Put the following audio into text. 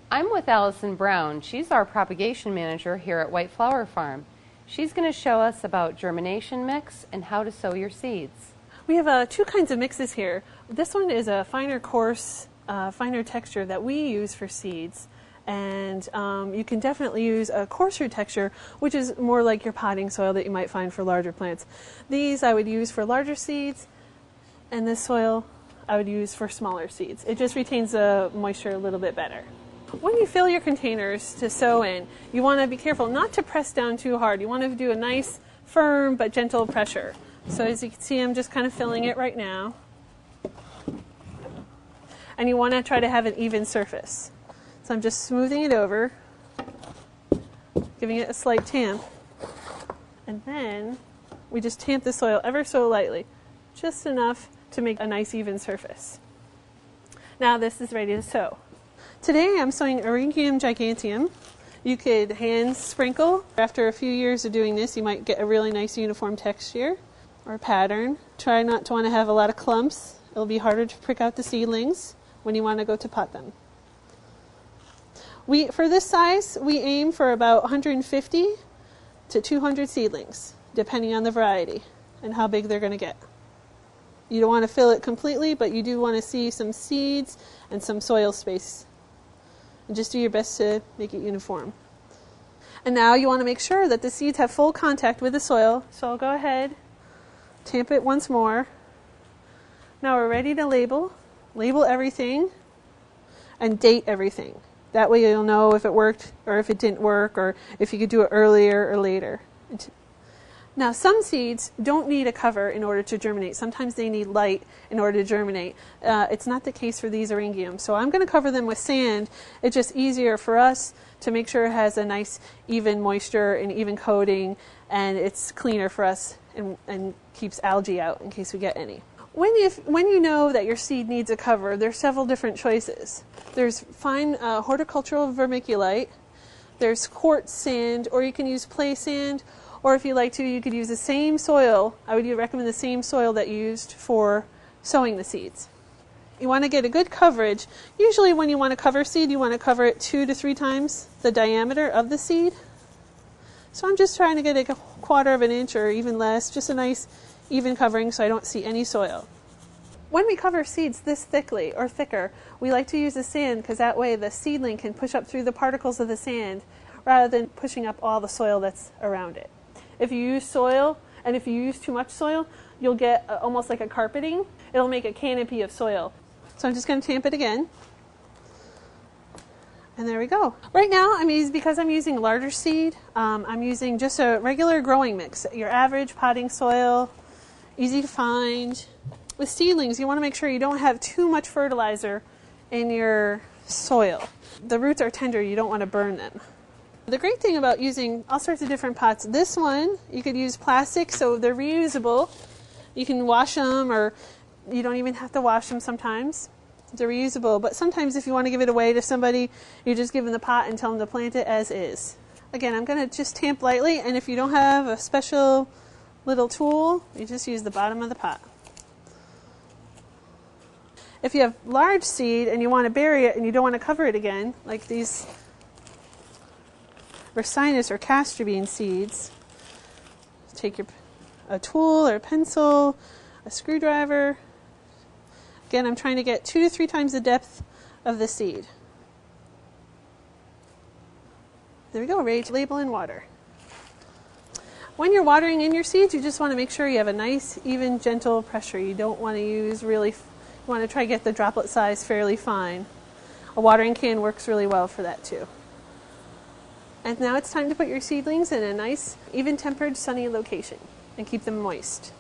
I'm with Alyson Brown. She's our propagation manager here at White Flower Farm. She's going to show us about germination mix and how to sow your seeds. We have two kinds of mixes here. This one is a finer coarse, finer texture that we use for seeds. And you can definitely use a coarser texture, which is more like your potting soil that you might find for larger plants. These I would use for larger seeds, and this soil I would use for smaller seeds. It just retains the moisture a little bit better. When you fill your containers to sow in, you want to be careful not to press down too hard. You want to do a nice, firm but gentle pressure. So as you can see, I'm just kind of filling it right now. And you want to try to have an even surface. So I'm just smoothing it over, giving it a slight tamp. And then we just tamp the soil ever so lightly, just enough to make a nice even surface. Now this is ready to sow. Today I'm sowing Eryngium giganteum. You could hand sprinkle. After a few years of doing this, you might get a really nice uniform texture or pattern. Try not to want to have a lot of clumps. It'll be harder to prick out the seedlings when you want to go to pot them. For this size, we aim for about 150 to 200 seedlings, depending on the variety and how big they're going to get. You don't want to fill it completely, but you do want to see some seeds and some soil space. And just do your best to make it uniform. And now you want to make sure that the seeds have full contact with the soil. So I'll go ahead, tamp it once more. Now we're ready to label. Label everything and date everything. That way you'll know if it worked or if it didn't work or if you could do it earlier or later. Now some seeds don't need a cover in order to germinate. Sometimes they need light in order to germinate. It's not the case for these Eryngiums. So I'm going to cover them with sand. It's just easier for us to make sure it has a nice even moisture and even coating, and it's cleaner for us and keeps algae out in case we get any. When you know that your seed needs a cover, there's several different choices. There's fine horticultural vermiculite, there's quartz sand, or you can use play sand, or if you like to, you could use the same soil. I would recommend the same soil that you used for sowing the seeds. You want to get a good coverage. Usually when you want to cover seed, you want to cover it 2 to 3 times the diameter of the seed. So I'm just trying to get a 1/4 of an inch or even less, just a nice even covering so I don't see any soil. When we cover seeds this thickly or thicker, we like to use the sand because that way the seedling can push up through the particles of the sand rather than pushing up all the soil that's around it. If you use soil, and if you use too much soil, you'll get almost like a carpeting. It'll make a canopy of soil. So I'm just going to tamp it again. And there we go. Right now, because I'm using larger seed, I'm using just a regular growing mix. Your average potting soil, easy to find. With seedlings, you want to make sure you don't have too much fertilizer in your soil. The roots are tender, you don't want to burn them. The great thing about using all sorts of different pots, this one, you could use plastic so they're reusable. You can wash them, or you don't even have to wash them sometimes. They're reusable, but sometimes if you want to give it away to somebody, you just give them the pot and tell them to plant it as is. Again, I'm going to just tamp lightly, and if you don't have a special little tool, you just use the bottom of the pot. If you have large seed and you want to bury it and you don't want to cover it again, like these Ricinus or castor bean seeds, take a tool or a pencil, a screwdriver. Again, I'm trying to get 2 to 3 times the depth of the seed. There we go, ready to label in water. When you're watering in your seeds, you just want to make sure you have a nice, even, gentle pressure. You don't want to use you want to try to get the droplet size fairly fine. A watering can works really well for that too. And now it's time to put your seedlings in a nice, even-tempered, sunny location and keep them moist.